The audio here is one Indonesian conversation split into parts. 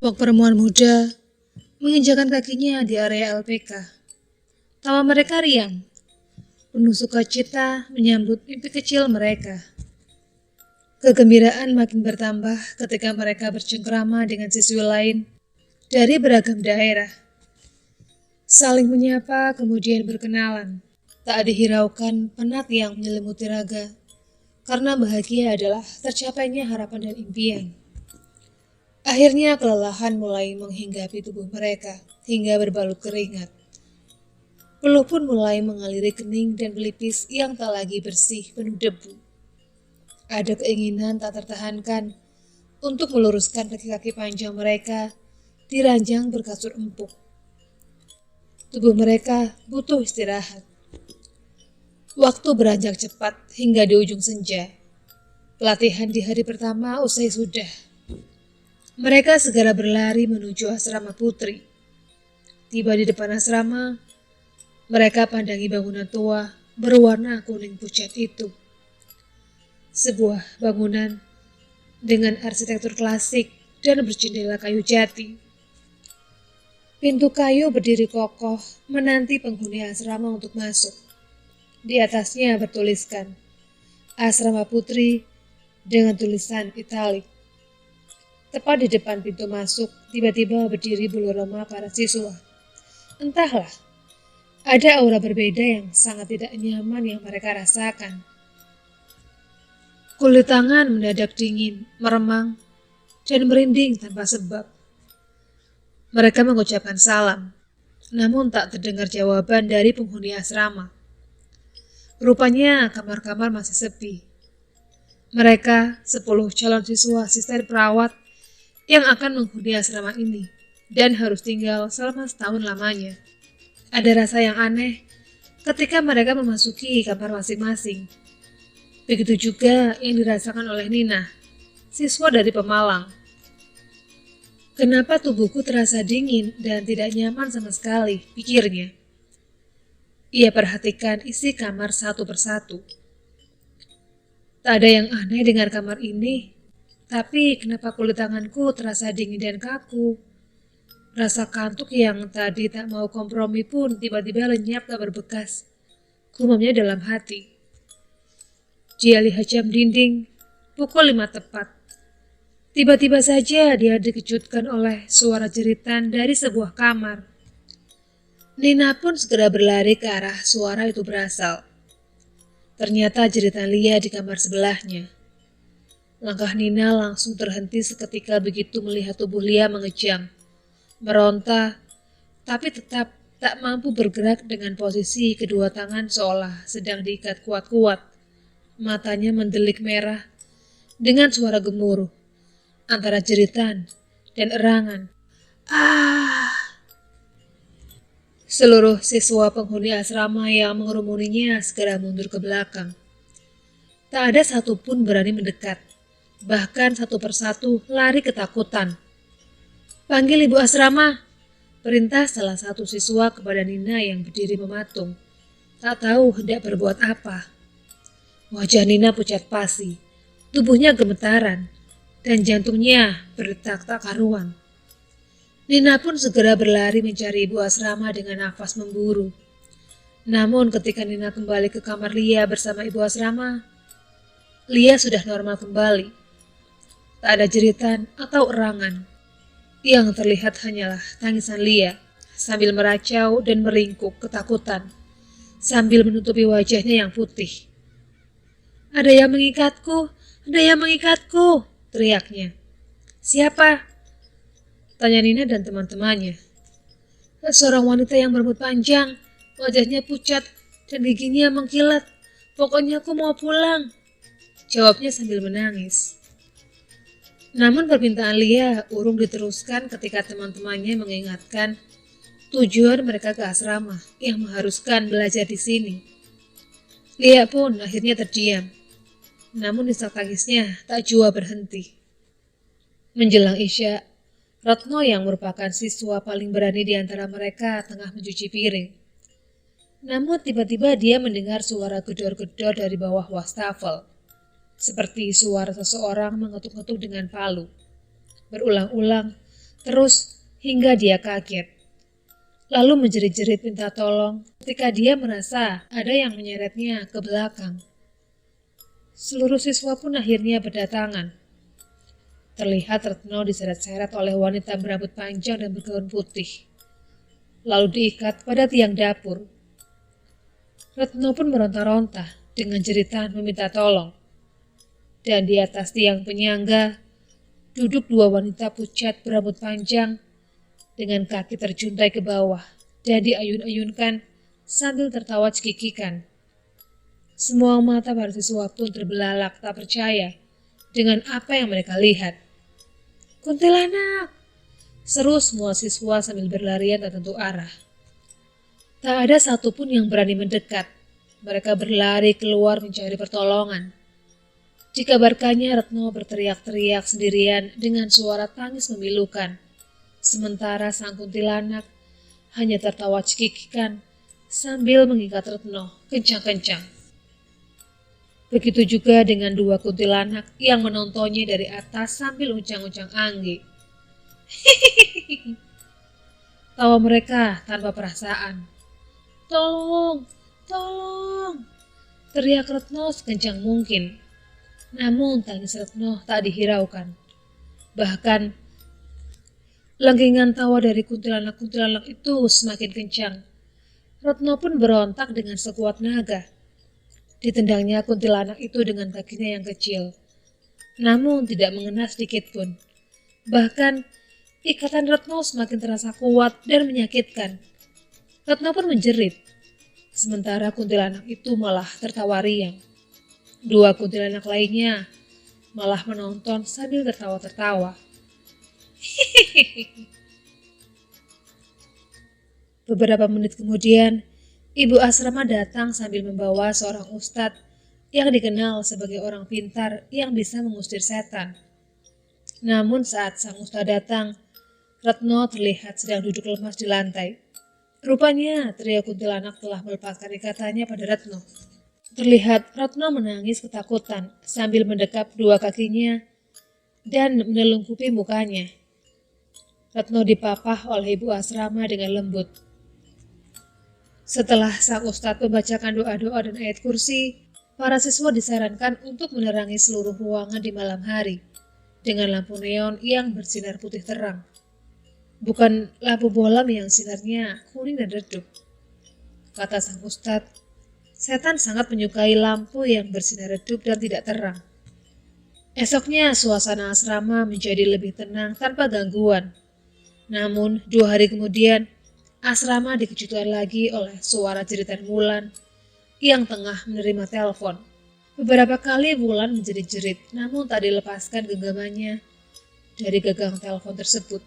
Kelompok perempuan muda menginjakan kakinya di area LPK. Tawa mereka riang, penuh sukacita menyambut mimpi kecil mereka. Kegembiraan makin bertambah ketika mereka bercengkrama dengan siswi lain dari beragam daerah. Saling menyapa kemudian berkenalan. Tak dihiraukan penat yang menyelimuti raga, karena bahagia adalah tercapainya harapan dan impian. Akhirnya kelelahan mulai menghinggapi tubuh mereka hingga berbalut keringat. Peluh pun mulai mengaliri kening dan pelipis yang tak lagi bersih penuh debu. Ada keinginan tak tertahankan untuk meluruskan kaki-kaki panjang mereka di ranjang berkasur empuk. Tubuh mereka butuh istirahat. Waktu beranjak cepat hingga di ujung senja. Pelatihan di hari pertama usai sudah. Mereka segera berlari menuju asrama putri. Tiba di depan asrama, mereka pandangi bangunan tua berwarna kuning pucat itu. Sebuah bangunan dengan arsitektur klasik dan berjendela kayu jati. Pintu kayu berdiri kokoh menanti penghuni asrama untuk masuk. Di atasnya bertuliskan Asrama Putri dengan tulisan italik. Tepat di depan pintu masuk, tiba-tiba berdiri bulu roma para siswa. Entahlah, ada aura berbeda yang sangat tidak nyaman yang mereka rasakan. Kulit tangan mendadak dingin, meremang, dan merinding tanpa sebab. Mereka mengucapkan salam, namun tak terdengar jawaban dari penghuni asrama. Rupanya kamar-kamar masih sepi. Mereka 10 calon siswa asisten perawat yang akan menghuni asrama ini dan harus tinggal selama setahun lamanya. Ada rasa yang aneh ketika mereka memasuki kamar masing-masing. Begitu juga yang dirasakan oleh Nina, siswa dari Pemalang. Kenapa tubuhku terasa dingin dan tidak nyaman sama sekali, pikirnya. Ia perhatikan isi kamar satu persatu. Tak ada yang aneh dengan kamar ini. Tapi kenapa kulit tanganku terasa dingin dan kaku? Rasa kantuk yang tadi tak mau kompromi pun tiba-tiba lenyap tak berbekas. Gumamnya dalam hati. Dia lihat jam dinding, pukul 5 tepat. Tiba-tiba saja dia dikejutkan oleh suara jeritan dari sebuah kamar. Nina pun segera berlari ke arah suara itu berasal. Ternyata jeritan Lia di kamar sebelahnya. Langkah Nina langsung terhenti seketika begitu melihat tubuh Lia mengejang, meronta, tapi tetap tak mampu bergerak dengan posisi kedua tangan seolah sedang diikat kuat-kuat. Matanya mendelik merah dengan suara gemuruh antara jeritan dan erangan. Ah! Seluruh siswa penghuni asrama yang mengerumuninya segera mundur ke belakang. Tak ada satupun berani mendekat. Bahkan satu persatu lari ketakutan. Panggil ibu asrama, perintah salah satu siswa kepada Nina yang berdiri mematung. Tak tahu hendak berbuat apa. Wajah Nina pucat pasi, tubuhnya gemetaran, dan jantungnya berdetak tak karuan. Nina pun segera berlari mencari ibu asrama dengan nafas memburu. Namun ketika Nina kembali ke kamar Lia bersama ibu asrama, Lia sudah normal kembali. Tak ada jeritan atau erangan. Yang terlihat hanyalah tangisan Lia sambil meracau dan meringkuk ketakutan sambil menutupi wajahnya yang putih. Ada yang mengikatku, ada yang mengikatku, teriaknya. Siapa? Tanya Nina dan teman-temannya. Seorang wanita yang berambut panjang, wajahnya pucat dan giginya mengkilat. Pokoknya aku mau pulang, jawabnya sambil menangis. Namun permintaan Lia urung diteruskan ketika teman-temannya mengingatkan tujuan mereka ke asrama yang mengharuskan belajar di sini. Lia pun akhirnya terdiam, namun isak tangisnya tak jua berhenti. Menjelang Isya, Retno yang merupakan siswa paling berani di antara mereka tengah mencuci piring. Namun tiba-tiba dia mendengar suara gedor-gedor dari bawah wastafel. Seperti suara seseorang mengetuk-ngetuk dengan palu. Berulang-ulang, Terus hingga dia kaget. Lalu menjerit-jerit minta tolong ketika dia merasa ada yang menyeretnya ke belakang. Seluruh siswa pun akhirnya berdatangan. Terlihat Retno diseret-seret oleh wanita berambut panjang dan bergaun putih. Lalu diikat pada tiang dapur. Retno pun meronta-ronta dengan jeritan meminta tolong. Dan di atas tiang penyangga, duduk dua wanita pucat berambut panjang dengan kaki terjuntai ke bawah dan diayun-ayunkan sambil tertawa cekikikan. Semua mata para siswa pun terbelalak tak percaya dengan apa yang mereka lihat. "Kuntilanak!" seru semua siswa sambil berlarian tak tentu arah. Tak ada satupun yang berani mendekat. Mereka berlari keluar mencari pertolongan. Dikabarkannya Retno berteriak-teriak sendirian dengan suara tangis memilukan. Sementara sang kuntilanak hanya tertawa cekikikan sambil mengikat Retno kencang-kencang. Begitu juga dengan dua kuntilanak yang menontonnya dari atas sambil uncang-uncang anggi. Tawa mereka tanpa perasaan. "Tolong, tolong!" teriak Retno sekencang mungkin. Namun tangis Retno tak dihiraukan. Bahkan lengkingan tawa dari kuntilanak-kuntilanak itu semakin kencang. Retno pun berontak dengan sekuat naga. Ditendangnya kuntilanak itu dengan kakinya yang kecil. Namun tidak mengena sedikit pun. Bahkan ikatan Retno semakin terasa kuat dan menyakitkan. Retno pun menjerit. Sementara kuntilanak itu malah tertawa riang. Dua kuntilanak lainnya malah menonton sambil tertawa-tertawa. Beberapa menit kemudian, ibu asrama datang sambil membawa seorang ustadz yang dikenal sebagai orang pintar yang bisa mengusir setan. Namun saat sang ustadz datang, Retno terlihat sedang duduk lemas di lantai. Rupanya trio kuntilanak telah melepaskan ikatannya pada Retno. Terlihat Retno menangis ketakutan sambil mendekap dua kakinya dan menelungkupi mukanya. Retno dipapah oleh ibu asrama dengan lembut. Setelah sang ustadz membacakan doa-doa dan ayat kursi, para siswa disarankan untuk menerangi seluruh ruangan di malam hari dengan lampu neon yang bersinar putih terang. Bukan lampu bolam yang sinarnya kuning dan redup. Kata sang ustadz, setan sangat menyukai lampu yang bersinar redup dan tidak terang. Esoknya suasana asrama menjadi lebih tenang tanpa gangguan. Namun 2 hari kemudian, asrama dikejutkan lagi oleh suara jeritan Wulan yang tengah menerima telepon. Beberapa kali Wulan menjerit-jerit, namun tak dilepaskan genggamannya dari gagang telepon tersebut.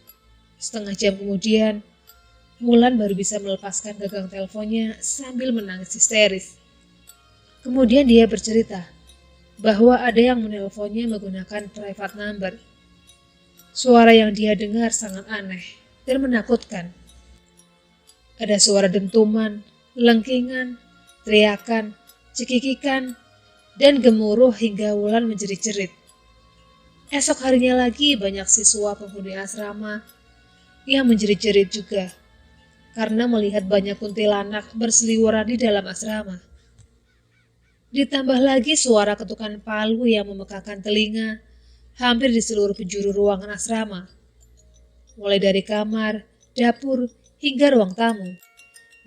Setengah jam kemudian, Wulan baru bisa melepaskan gagang teleponnya sambil menangis histeris. Kemudian dia bercerita bahwa ada yang menelponnya menggunakan private number. Suara yang dia dengar sangat aneh dan menakutkan. Ada suara dentuman, lengkingan, teriakan, cekikikan, dan gemuruh hingga Wulan menjerit-jerit. Esok harinya lagi banyak siswa penghuni asrama yang menjerit-jerit juga karena melihat banyak kuntilanak berseliweran di dalam asrama. Ditambah lagi suara ketukan palu yang memekakan telinga hampir di seluruh penjuru ruangan asrama, mulai dari kamar, dapur, hingga ruang tamu.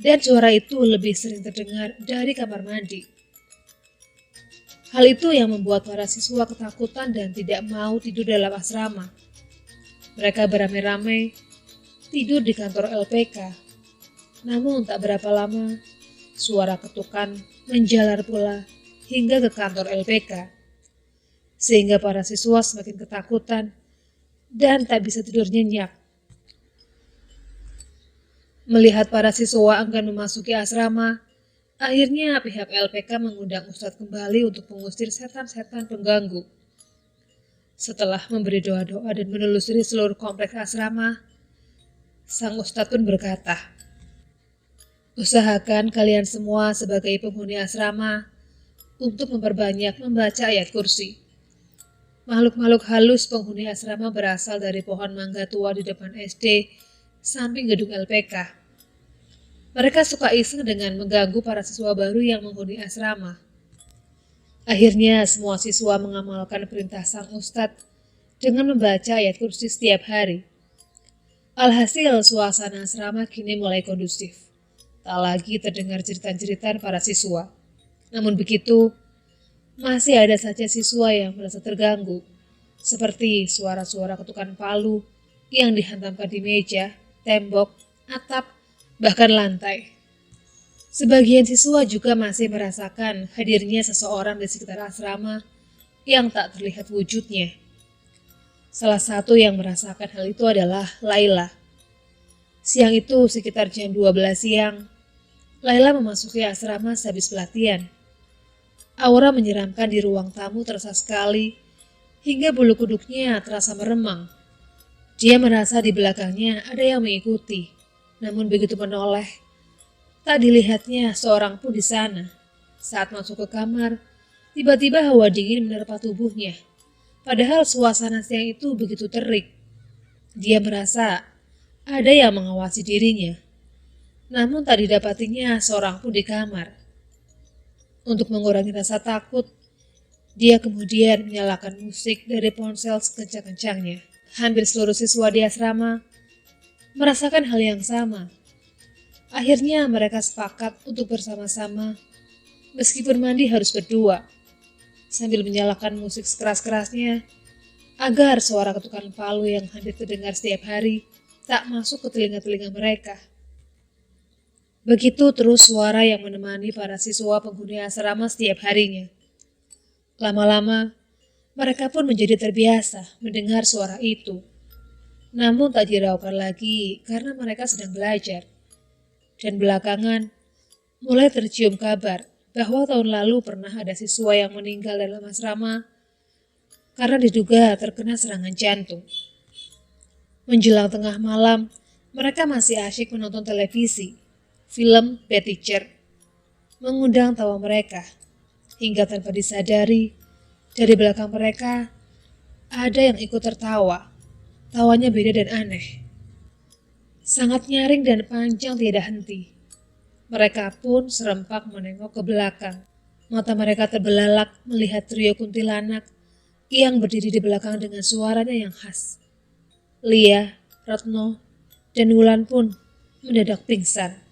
Dan suara itu lebih sering terdengar dari kamar mandi. Hal itu yang membuat para siswa ketakutan dan tidak mau tidur dalam asrama. Mereka beramai-ramai tidur di kantor LPK. Namun tak berapa lama, suara ketukan menjalar pula hingga ke kantor LPK. Sehingga para siswa semakin ketakutan dan tak bisa tidur nyenyak. Melihat para siswa enggan memasuki asrama, akhirnya pihak LPK mengundang Ustadz kembali untuk mengusir setan-setan pengganggu. Setelah memberi doa-doa dan menelusuri seluruh kompleks asrama, sang Ustadz pun berkata, "Usahakan kalian semua sebagai penghuni asrama untuk memperbanyak membaca ayat kursi. Makhluk-makhluk halus penghuni asrama berasal dari pohon mangga tua di depan SD, samping gedung LPK. Mereka suka iseng dengan mengganggu para siswa baru yang menghuni asrama. Akhirnya semua siswa mengamalkan perintah sang ustadz dengan membaca ayat kursi setiap hari. Alhasil suasana asrama kini mulai kondusif. Tak lagi terdengar jeritan-jeritan para siswa. Namun begitu, masih ada saja siswa yang merasa terganggu, seperti suara-suara ketukan palu yang dihantamkan di meja, tembok, atap, bahkan lantai. Sebagian siswa juga masih merasakan hadirnya seseorang di sekitar asrama yang tak terlihat wujudnya. Salah satu yang merasakan hal itu adalah Laila. Siang itu sekitar jam 12 siang, Laila memasuki asrama sehabis pelatihan. Aura menyeramkan di ruang tamu terasa sekali, hingga bulu kuduknya terasa meremang. Dia merasa di belakangnya ada yang mengikuti, namun begitu menoleh, tak dilihatnya seorang pun di sana. Saat masuk ke kamar, tiba-tiba hawa dingin menerpa tubuhnya. Padahal suasana siang itu begitu terik. Dia merasa ada yang mengawasi dirinya, namun tak didapatinya seorang pun di kamar. Untuk mengurangi rasa takut, dia kemudian menyalakan musik dari ponsel sekencang-kencangnya. Hampir seluruh siswa di asrama merasakan hal yang sama. Akhirnya mereka sepakat untuk bersama-sama, meskipun mandi harus berdua, sambil menyalakan musik sekeras-kerasnya, agar suara ketukan palu yang hampir terdengar setiap hari tak masuk ke telinga-telinga mereka. Begitu terus suara yang menemani para siswa penghuni asrama setiap harinya. Lama-lama, mereka pun menjadi terbiasa mendengar suara itu. Namun tak diraukan lagi karena mereka sedang belajar. Dan belakangan, mulai tercium kabar bahwa tahun lalu pernah ada siswa yang meninggal dalam asrama karena diduga terkena serangan jantung. Menjelang tengah malam, mereka masih asyik menonton televisi. Film Bad Teacher mengundang tawa mereka, hingga tanpa disadari, dari belakang mereka ada yang ikut tertawa. Tawanya beda dan aneh, sangat nyaring dan panjang tiada henti. Mereka pun serempak menengok ke belakang. Mata mereka terbelalak melihat trio kuntilanak yang berdiri di belakang dengan suaranya yang khas. Lia, Retno, dan Wulan pun mendadak pingsan.